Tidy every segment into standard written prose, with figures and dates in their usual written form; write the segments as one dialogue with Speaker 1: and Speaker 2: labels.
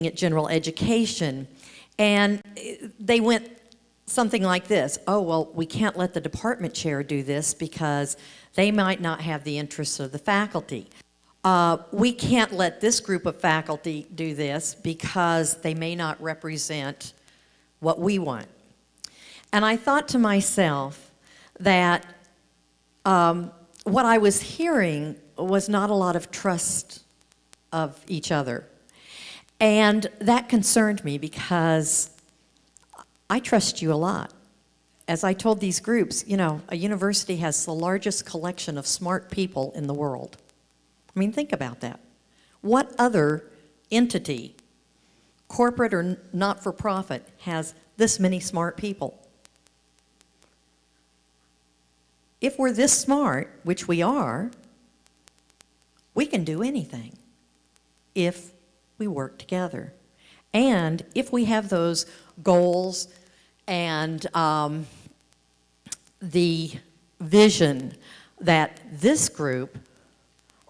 Speaker 1: at general education, and they went something like this: oh, well, we can't let the department chair do this because they might not have the interests of the faculty. We can't let this group of faculty do this because they may not represent what we want. And I thought to myself that what I was hearing was not a lot of trust of each other. And that concerned me because I trust you a lot. As I told these groups, you know, a university has the largest collection of smart people in the world. I mean, think about that. What other entity, corporate or not-for-profit, has this many smart people? If we're this smart, which we are, we can do anything if we work together. And if we have those goals and the vision that this group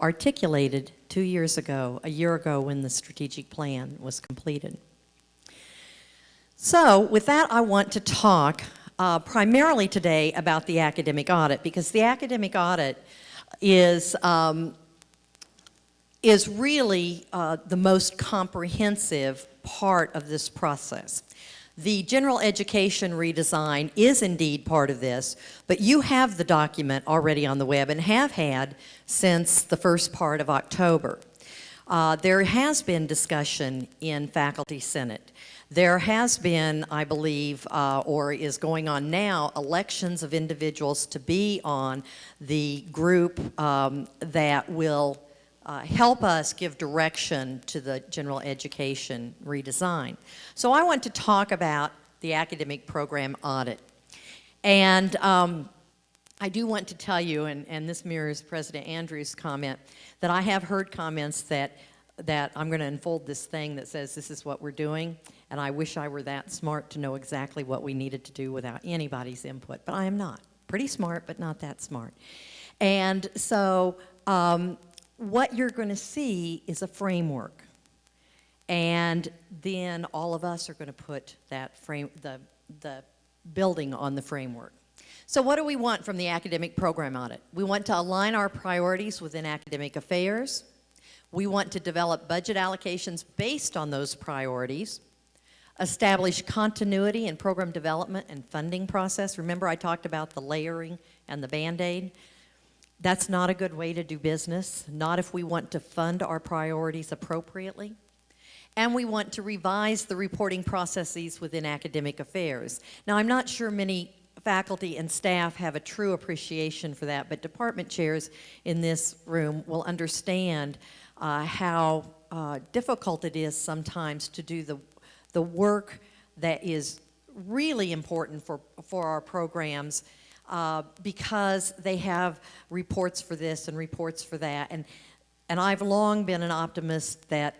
Speaker 1: articulated 2 years ago, a year ago when the strategic plan was completed. So with that, I want to talk primarily today about the academic audit, because the academic audit is really the most comprehensive part of this process. The general education redesign is indeed part of this, but you have the document already on the web and have had since the first part of October. There has been discussion in Faculty Senate. There has been, I believe, or is going on now, elections of individuals to be on the group that will help us give direction to the general education redesign. So I want to talk about the academic program audit. And I do want to tell you, and this mirrors President Andrews' comment, that I have heard comments that I'm going to unfold this thing that says this is what we're doing, and I wish I were that smart to know exactly what we needed to do without anybody's input, but I am not. Pretty smart, but not that smart. And so what you're going to see is a framework, and then all of us are going to put that the building on the framework. So what do we want from the academic program audit? We want to align our priorities within academic affairs. We want to develop budget allocations based on those priorities, establish continuity in program development and funding process. Remember I talked about the layering and the Band-Aid? That's not a good way to do business, not if we want to fund our priorities appropriately. And we want to revise the reporting processes within academic affairs. Now, I'm not sure many faculty and staff have a true appreciation for that, but department chairs in this room will understand how difficult it is sometimes to do the work that is really important for our programs, because they have reports for this and reports for that. And I've long been an optimist that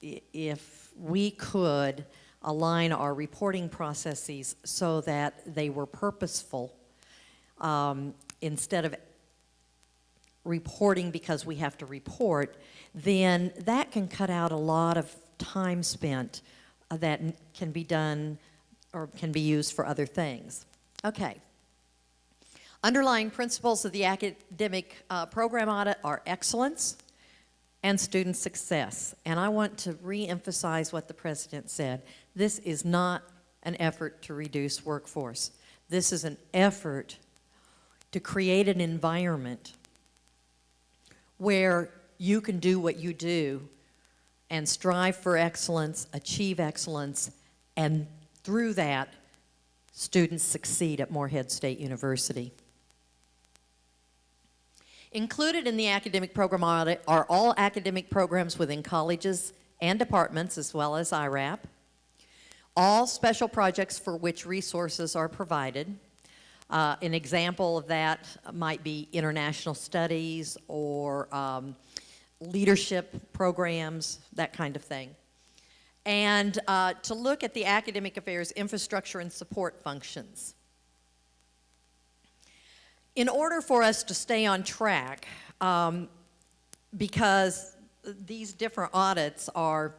Speaker 1: if we could align our reporting processes so that they were purposeful, instead of reporting because we have to report, then that can cut out a lot of time spent that can be done or can be used for other things. Okay. Underlying principles of the academic program audit are excellence and student success. And I want to re-emphasize what the President said. This is not an effort to reduce workforce. This is an effort to create an environment where you can do what you do and strive for excellence, achieve excellence, and through that, students succeed at Morehead State University. Included in the academic program audit are all academic programs within colleges and departments, as well as IRAP, all special projects for which resources are provided. An example of that might be international studies or leadership programs, that kind of thing. And to look at the academic affairs infrastructure and support functions. In order for us to stay on track, because these different audits are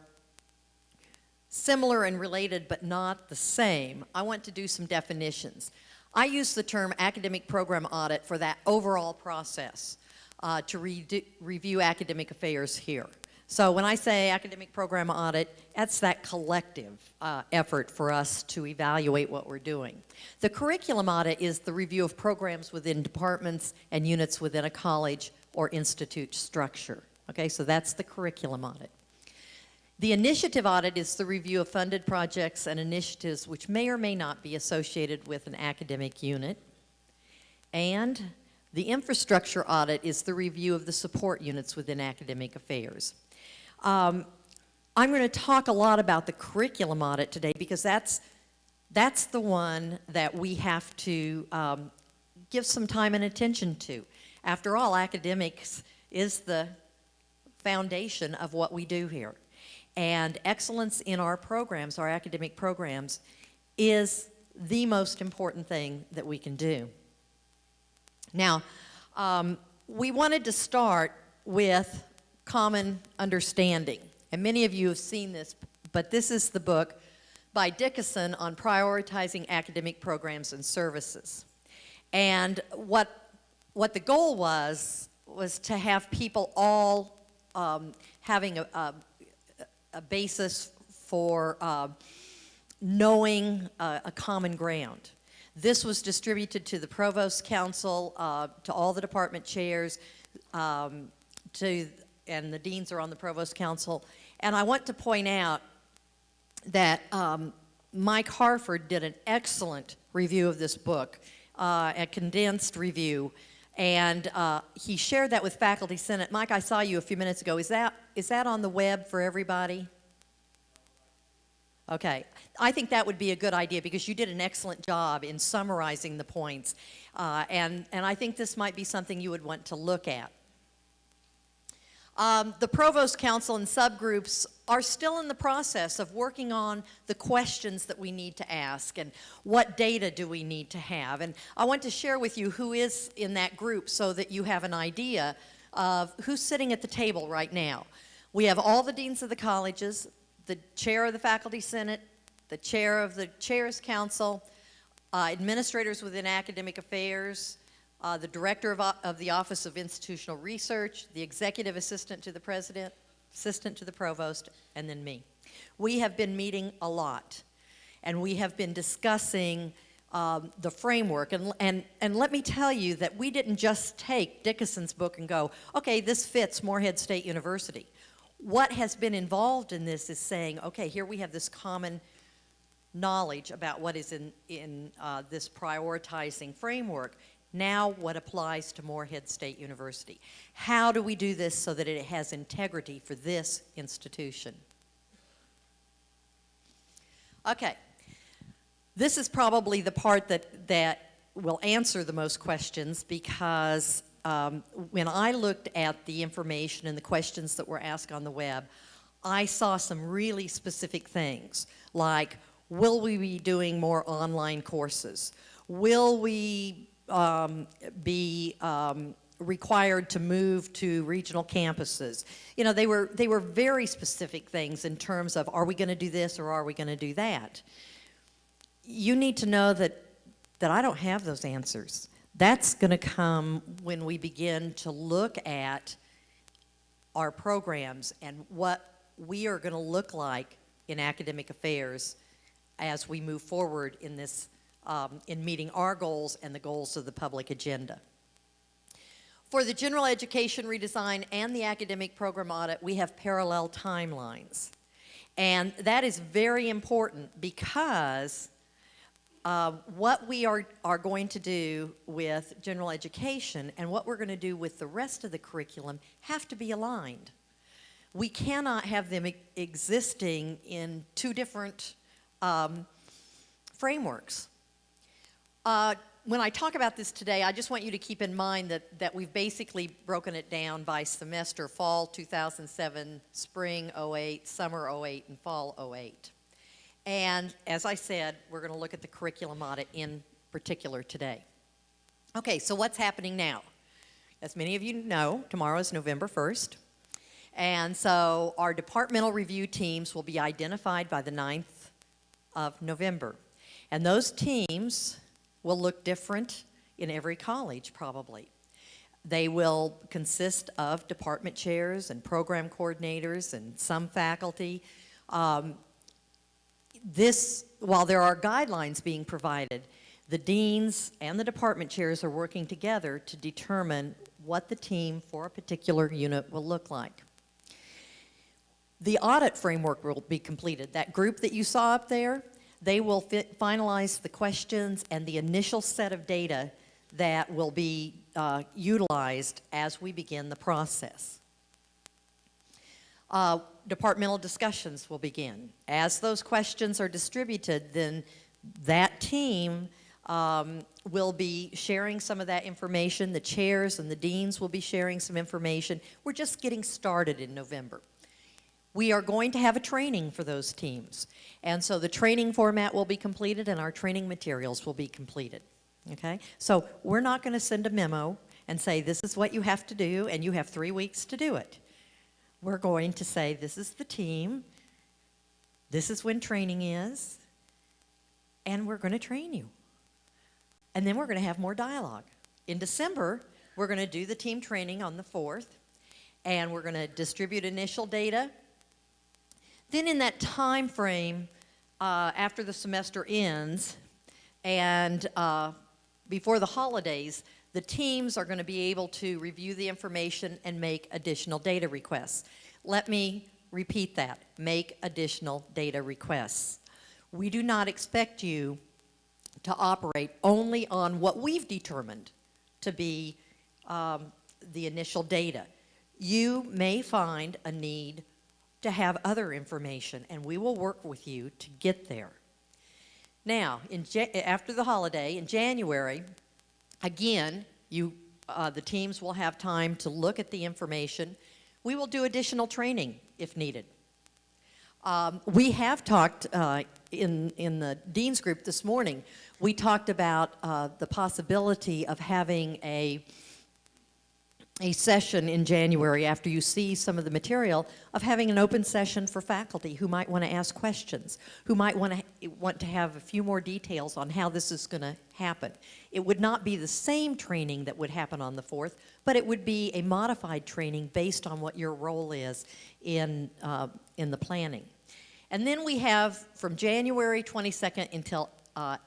Speaker 1: similar and related but not the same, I want to do some definitions. I use the term academic program audit for that overall process to review academic affairs here. So when I say academic program audit, that's that collective effort for us to evaluate what we're doing. The curriculum audit is the review of programs within departments and units within a college or institute structure. Okay, so that's the curriculum audit. The initiative audit is the review of funded projects and initiatives which may or may not be associated with an academic unit. And the infrastructure audit is the review of the support units within academic affairs. I'm going to talk a lot about the curriculum audit today because that's the one that we have to give some time and attention to. After all, academics is the foundation of what we do here. And excellence in our programs, our academic programs, is the most important thing that we can do. Now, we wanted to start with common understanding. And many of you have seen this, but this is the book by Dickinson on prioritizing academic programs and services. And what the goal was to have people all having a basis for knowing a common ground. This was distributed to the Provost Council, to all the department chairs, and the deans are on the Provost Council. And I want to point out that Mike Harford did an excellent review of this book, a condensed review, and he shared that with Faculty Senate. Mike, I saw you a few minutes ago. Is that on the web for everybody? Okay. I think that would be a good idea because you did an excellent job in summarizing the points, and I think this might be something you would want to look at. The Provost Council and subgroups are still in the process of working on the questions that we need to ask and what data do we need to have. And I want to share with you who is in that group so that you have an idea of who's sitting at the table right now. We have all the deans of the colleges, the chair of the Faculty Senate, the chair of the Chairs Council, administrators within academic affairs, the director of the Office of Institutional Research, the executive assistant to the president, assistant to the provost, and then me. We have been meeting a lot, and we have been discussing the framework. And let me tell you that we didn't just take Dickinson's book and go, okay, this fits Morehead State University. What has been involved in this is saying, okay, here we have this common knowledge about what is in this prioritizing framework. Now what applies to Morehead State University? How do we do this so that it has integrity for this institution? Okay, this is probably the part that will answer the most questions because when I looked at the information and the questions that were asked on the web, I saw some really specific things like, will we be doing more online courses? Will we be required to move to regional campuses? You know, they were very specific things in terms of, are we going to do this or are we going to do that? You need to know that I don't have those answers. That's going to come when we begin to look at our programs and what we are going to look like in academic affairs as we move forward in this in meeting our goals and the goals of the public agenda. For the general education redesign and the academic program audit, we have parallel timelines. And that is very important because what we are going to do with general education and what we're going to do with the rest of the curriculum have to be aligned. We cannot have them existing in two different frameworks. When I talk about this today, I just want you to keep in mind that we've basically broken it down by semester: fall 2007, spring 08, summer 08, and fall 08. And as I said, we're going to look at the curriculum audit in particular today. Okay, so what's happening now? As many of you know, tomorrow is November 1st. And so our departmental review teams will be identified by the 9th of November. And those teams will look different in every college, probably. They will consist of department chairs and program coordinators and some faculty. While there are guidelines being provided, the deans and the department chairs are working together to determine what the team for a particular unit will look like. The audit framework will be completed. That group that you saw up there, they will finalize the questions and the initial set of data that will be utilized as we begin the process. Departmental discussions will begin. As those questions are distributed, then that team will be sharing some of that information. The chairs and the deans will be sharing some information. We're just getting started in November. We are going to have a training for those teams. And so the training format will be completed and our training materials will be completed. Okay? So we're not going to send a memo and say, this is what you have to do and you have 3 weeks to do it. We're going to say, this is the team, this is when training is, and we're going to train you. And then we're going to have more dialogue. In December, we're going to do the team training on the 4th, and we're going to distribute initial data. Then in that time frame, after the semester ends, and before the holidays, the teams are going to be able to review the information and make additional data requests. Let me repeat that. Make additional data requests. We do not expect you to operate only on what we've determined to be the initial data. You may find a need to have other information, and we will work with you to get there. Now, after the holiday, in January, again, the teams will have time to look at the information. We will do additional training if needed. We have talked in the Dean's group this morning, we talked about the possibility of having a session in January after you see some of the material, of having an open session for faculty who might want to ask questions, who might want to have a few more details on how this is going to happen. It would not be the same training that would happen on the 4th, but it would be a modified training based on what your role is in the planning. And then we have from January 22nd until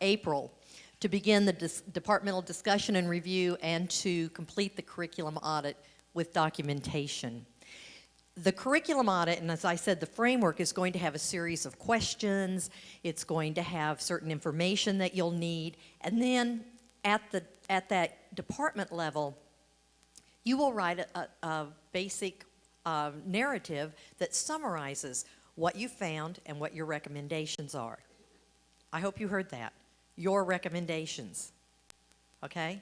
Speaker 1: April to begin the departmental discussion and review and to complete the curriculum audit with documentation. The curriculum audit, and as I said, the framework is going to have a series of questions. It's going to have certain information that you'll need. And then at that department level, you will write a basic narrative that summarizes what you found and what your recommendations are. I hope you heard that. Your recommendations, okay?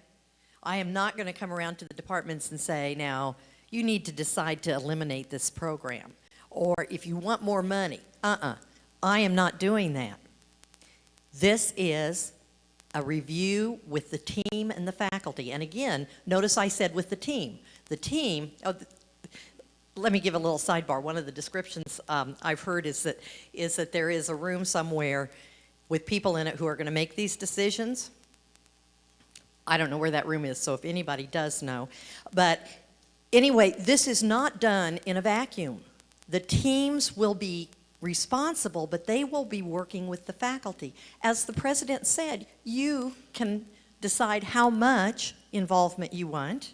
Speaker 1: I am not going to come around to the departments and say, now, you need to decide to eliminate this program, or if you want more money, I am not doing that. This is a review with the team and the faculty, and again, notice I said with the team. The team, let me give a little sidebar. One of the descriptions I've heard is that there is a room somewhere with people in it who are going to make these decisions. I don't know where that room is, so if anybody does know. But anyway, this is not done in a vacuum. The teams will be responsible, but they will be working with the faculty. As the president said, you can decide how much involvement you want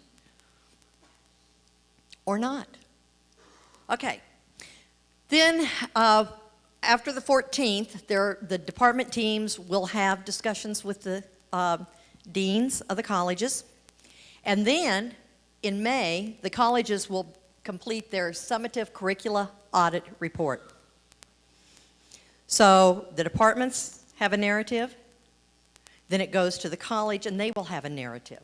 Speaker 1: or not. Okay. Then, after the 14th, the department teams will have discussions with the deans of the colleges. And then, in May, the colleges will complete their summative curricula audit report. So the departments have a narrative, then it goes to the college and they will have a narrative.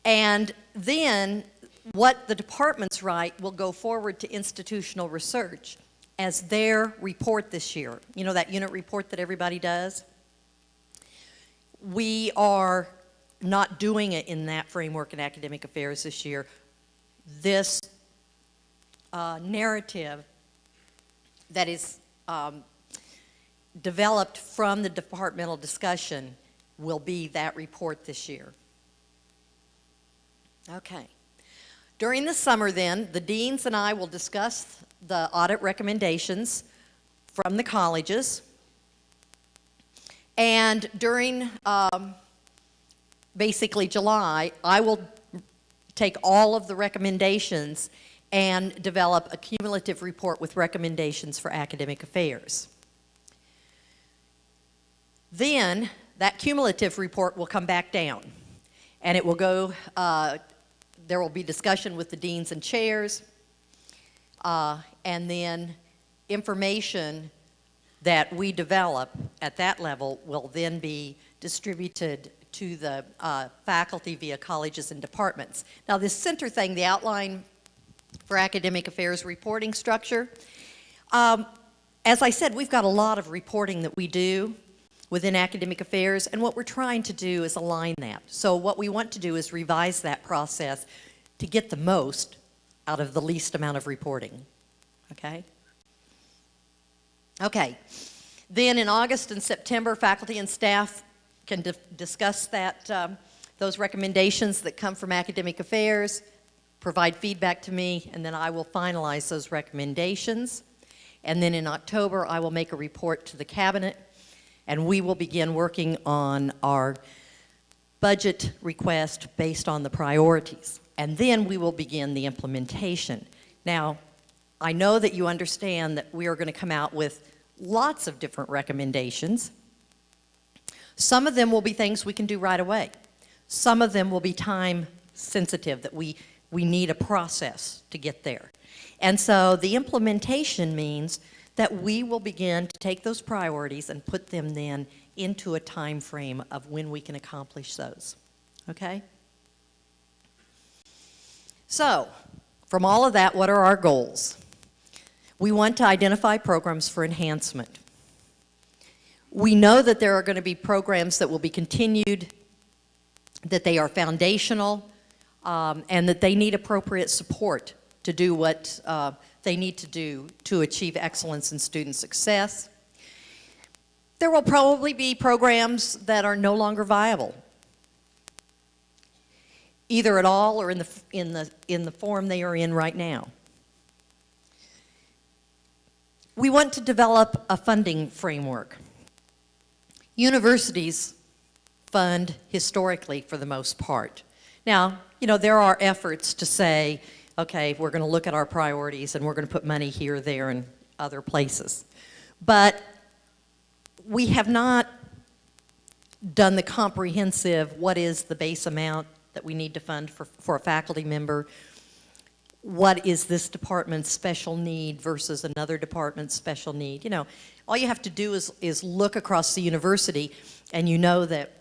Speaker 1: And then what the departments write will go forward to institutional research as their report this year. You know that unit report that everybody does? We are not doing it in that framework in academic affairs this year. This narrative that is developed from the departmental discussion will be that report this year. Okay. During the summer then, the deans and I will discuss the audit recommendations from the colleges. And during basically July, I will take all of the recommendations and develop a cumulative report with recommendations for academic affairs. Then that cumulative report will come back down, and it will go, there will be discussion with the deans and chairs, and then information that we develop at that level will then be distributed to the faculty via colleges and departments. Now this center thing, the outline for academic affairs reporting structure, as I said, we've got a lot of reporting that we do within academic affairs, and what we're trying to do is align that. So what we want to do is revise that process to get the most out of the least amount of reporting, okay? Okay, then in August and September, faculty and staff can discuss that, those recommendations that come from academic affairs, provide feedback to me, and then I will finalize those recommendations. And then in October, I will make a report to the cabinet, and we will begin working on our budget request based on the priorities. And then we will begin the implementation. Now, I know that you understand that we are going to come out with lots of different recommendations. Some of them will be things we can do right away. Some of them will be time sensitive, that we need a process to get there. And so the implementation means that we will begin to take those priorities and put them then into a time frame of when we can accomplish those, okay? So, from all of that, what are our goals? We want to identify programs for enhancement. We know that there are going to be programs that will be continued, that they are foundational, and that they need appropriate support to do what they need to do to achieve excellence in student success. There will probably be programs that are no longer viable, either at all or in the form they are in right now. We want to develop a funding framework. Universities fund historically for the most part. Now, you know, there are efforts to say, okay, we're going to look at our priorities and we're going to put money here, there, and other places. But we have not done the comprehensive, what is the base amount that we need to fund for a faculty member? What is this department's special need versus another department's special need? You know, all you have to do is look across the university, and you know that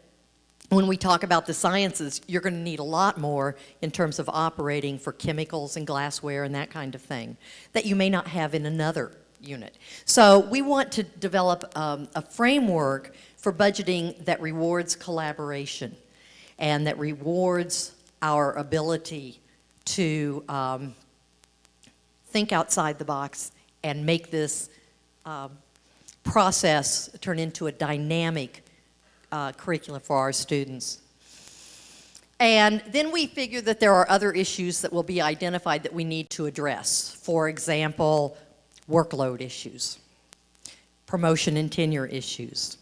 Speaker 1: when we talk about the sciences, you're going to need a lot more in terms of operating for chemicals and glassware and that kind of thing that you may not have in another unit. So we want to develop a framework for budgeting that rewards collaboration and that rewards our ability to think outside the box and make this process turn into a dynamic curriculum for our students. And then we figure that there are other issues that will be identified that we need to address. For example, workload issues, promotion and tenure issues,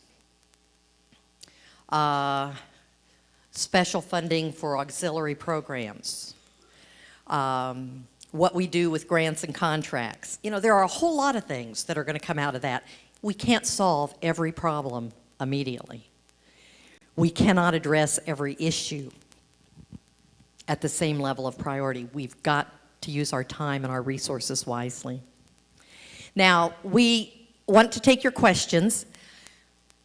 Speaker 1: special funding for auxiliary programs, what we do with grants and contracts. You know, there are a whole lot of things that are going to come out of that. We can't solve every problem immediately. We cannot address every issue at the same level of priority. We've got to use our time and our resources wisely. Now, we want to take your questions.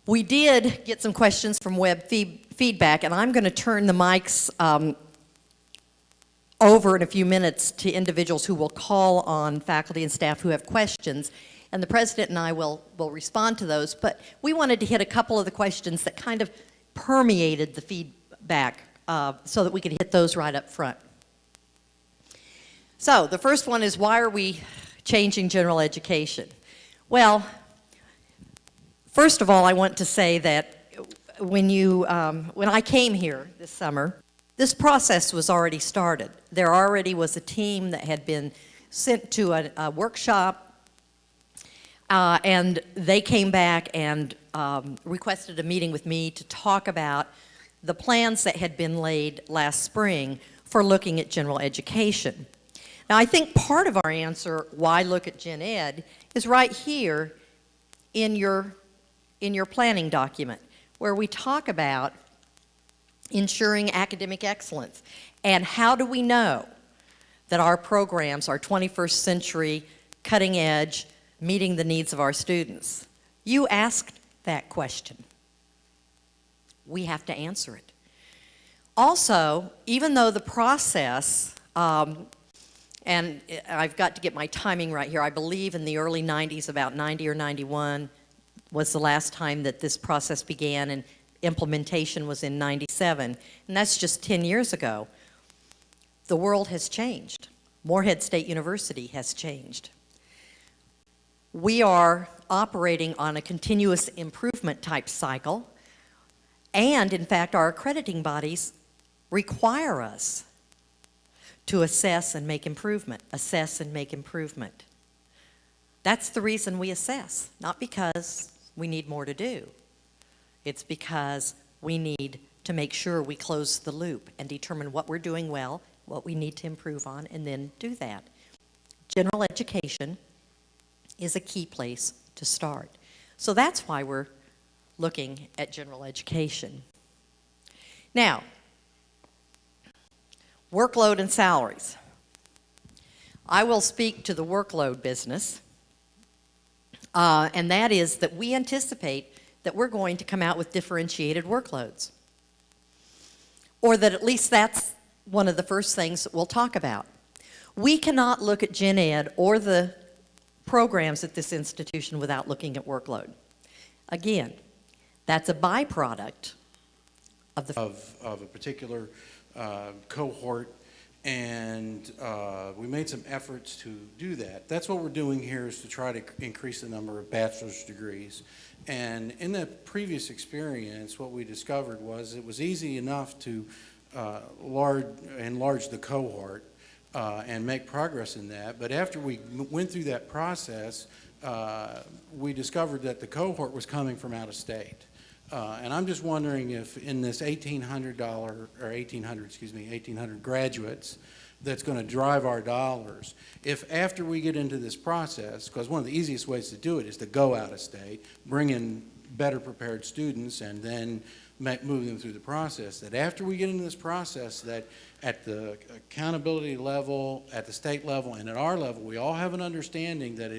Speaker 1: We did get some questions from web feedback, and I'm going to turn the mics over in a few minutes to individuals who will call on faculty and staff who have questions, and the president and I will respond to those. But we wanted to hit a couple of the questions that kind of permeated the feedback so that we could hit those right up front. So the first one is, why are we changing general education? Well, first of all, I want to say that when I came here this summer, this process was already started. There already was a team that had been sent to a workshop, and they came back and requested a meeting with me to talk about the plans that had been laid last spring for looking at general education. Now, I think part of our answer, why look at Gen Ed, is right here in your planning document, where we talk about ensuring academic excellence. And how do we know that our programs are 21st century, cutting edge, meeting the needs of our students? You asked that question. We have to answer it. Also, even though the process, and I've got to get my timing right here, I believe in the early 90s, about 90 or 91, was the last time that this process began, and implementation was in 97, and that's just 10 years ago. The world has changed. Morehead State University has changed. We are operating on a continuous improvement type cycle, and in fact, our accrediting bodies require us to assess and make improvement, assess and make improvement. That's the reason we assess, not because we need more to do. It's because we need to make sure we close the loop and determine what we're doing well, what we need to improve on, and then do that. General education is a key place to start. So that's why we're looking at general education. Now, workload and salaries. I will speak to the workload business, and that is that we anticipate that we're going to come out with differentiated workloads, or that at least that's one of the first things that we'll talk about. We cannot look at Gen Ed or the programs at this institution without looking at workload. Again, that's a byproduct of
Speaker 2: a particular cohort, and we made some efforts to do that. That's what we're doing here, is to try to increase the number of bachelor's degrees. And in the previous experience, what we discovered was it was easy enough to enlarge the cohort and make progress in that. But after we went through that process, we discovered that the cohort was coming from out of state. And I'm just wondering if in this $1,800 graduates that's going to drive our dollars, if after we get into this process, because one of the easiest ways to do it is to go out of state, bring in better prepared students, and then move them through the process, that after we get into this process, that at the accountability level, at the state level, and at our level, we all have an understanding that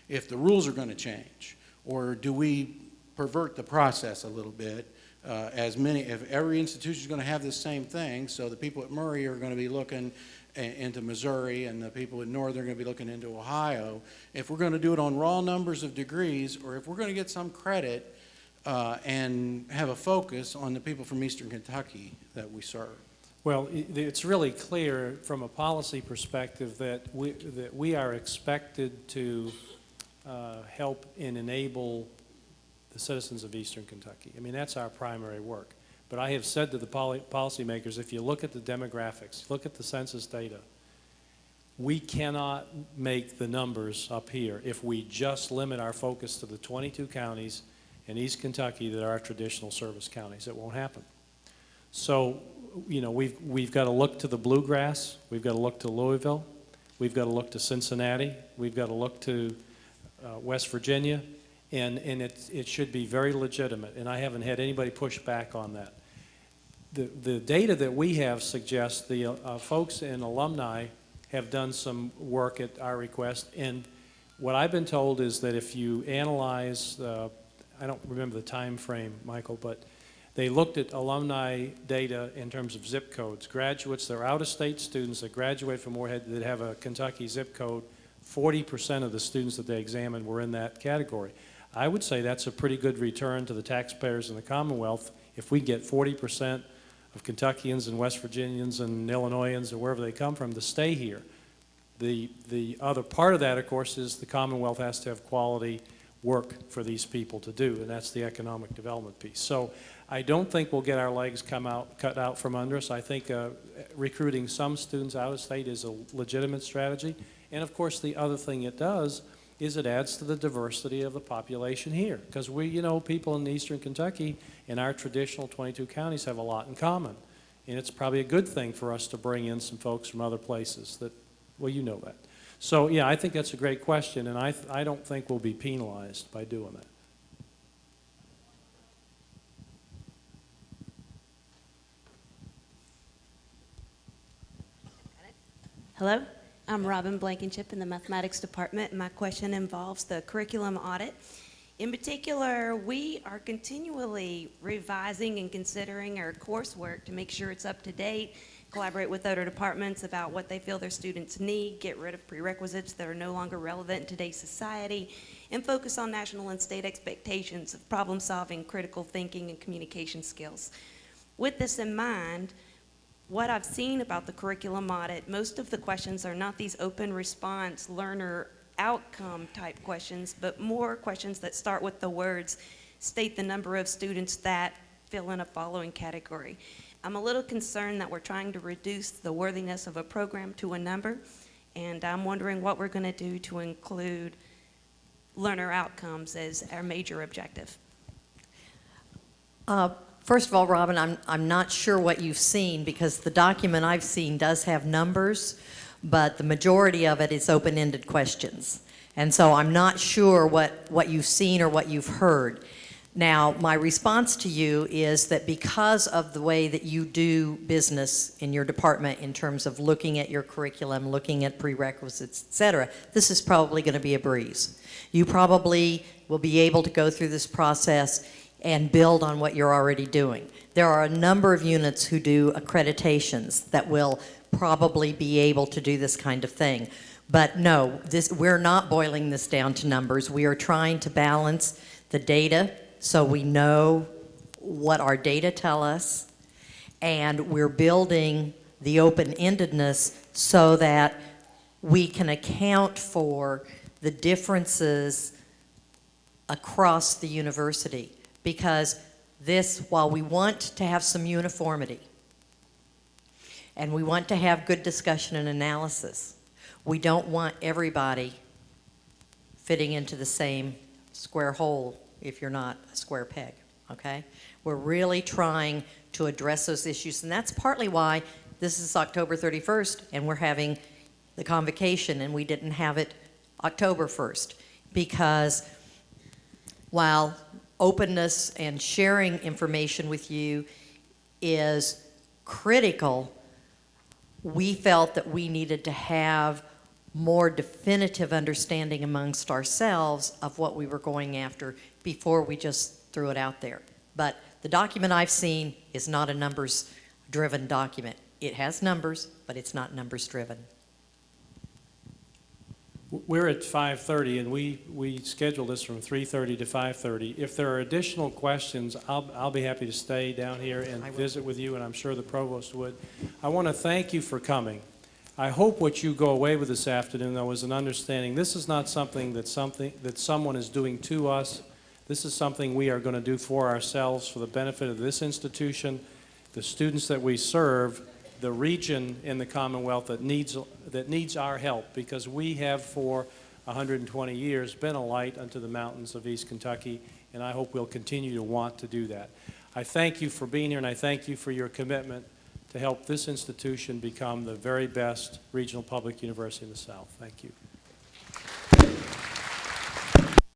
Speaker 2: if the rules are going to change, or do we pervert the process a little bit, if every institution is going to have the same thing, so the people at Murray are going to be looking into Missouri, and the people at Northern are going to be looking into Ohio, if we're going to do it on raw numbers of degrees, or if we're going to get some credit and have a focus on the people from Eastern Kentucky that we serve.
Speaker 3: Well, it's really clear from a policy perspective that we are expected to help and enable the citizens of Eastern Kentucky. I mean, that's our primary work. But I have said to the policymakers, if you look at the demographics, look at the census data, we cannot make the numbers up here if we just limit our focus to the 22 counties in East Kentucky that are our traditional service counties. It won't happen. So, you know, we've got to look to the bluegrass, we've got to look to Louisville, we've got to look to Cincinnati, we've got to look to West Virginia, and it should be very legitimate, and I haven't had anybody push back on that. The data that we have suggests the folks in alumni have done some work at our request, and what I've been told is that if you analyze, I don't remember the time frame, Michael, but they looked at alumni data in terms of zip codes. Graduates, they're out-of-state students that graduate from Morehead that have a Kentucky zip code. 40% of the students that they examined were in that category. I would say that's a pretty good return to the taxpayers in the Commonwealth if we get 40% of Kentuckians and West Virginians and Illinoisans or wherever they come from to stay here. The other part of that, of course, is the Commonwealth has to have quality work for these people to do, and that's the economic development piece. So I don't think we'll get our legs cut out from under us. I think recruiting some students out of state is a legitimate strategy. And of course, the other thing it does is it adds to the diversity of the population here. Because people in eastern Kentucky in our traditional 22 counties have a lot in common. And it's probably a good thing for us to bring in some folks from other places that, well, you know that. So yeah, I think that's a great question, and I don't think we'll be penalized by doing that.
Speaker 4: Hello, I'm Robin Blankenship in the mathematics department. My question involves the curriculum audit. In particular, we are continually revising and considering our coursework to make sure it's up to date, collaborate with other departments about what they feel their students need, get rid of prerequisites that are no longer relevant in today's society, and focus on national and state expectations of problem solving, critical thinking, and communication skills. With this in mind, what I've seen about the curriculum audit, most of the questions are not these open response learner outcome type questions, but more questions that start with the words, state the number of students that fill in a following category. I'm a little concerned that we're trying to reduce the worthiness of a program to a number, and I'm wondering what we're going to do to include learner outcomes as our major objective.
Speaker 1: First of all, Robin, I'm not sure what you've seen, because the document I've seen does have numbers, but the majority of it is open-ended questions. And so I'm not sure what you've seen or what you've heard. Now, my response to you is that because of the way that you do business in your department in terms of looking at your curriculum, looking at prerequisites, et cetera, this is probably going to be a breeze. You probably will be able to go through this process and build on what you're already doing. There are a number of units who do accreditations that will probably be able to do this kind of thing. But no, we're not boiling this down to numbers. We are trying to balance the data so we know what our data tell us, and we're building the open-endedness so that we can account for the differences across the university. Because this, while we want to have some uniformity, and we want to have good discussion and analysis, we don't want everybody fitting into the same square hole if you're not a square peg, okay? We're really trying to address those issues, and that's partly why this is October 31st, and we're having the convocation, and we didn't have it October 1st, because while openness and sharing information with you is critical, we felt that we needed to have more definitive understanding amongst ourselves of what we were going after before we just threw it out there. But the document I've seen is not a numbers-driven document. It has numbers, but it's not numbers-driven.
Speaker 3: We're at 5:30, and we scheduled this from 3:30 to 5:30. If there are additional questions, I'll be happy to stay down here and visit with you, and I'm sure the provost would. I want to thank you for coming. I hope what you go away with this afternoon, though, is an understanding this is not something that someone is doing to us. This is something we are going to do for ourselves, for the benefit of this institution, the students that we serve, the region in the Commonwealth that needs our help, because we have for 120 years been a light unto the mountains of East Kentucky, and I hope we'll continue to want to do that. I thank you for being here, and I thank you for your commitment to help this institution become the very best regional public university in the South. Thank you.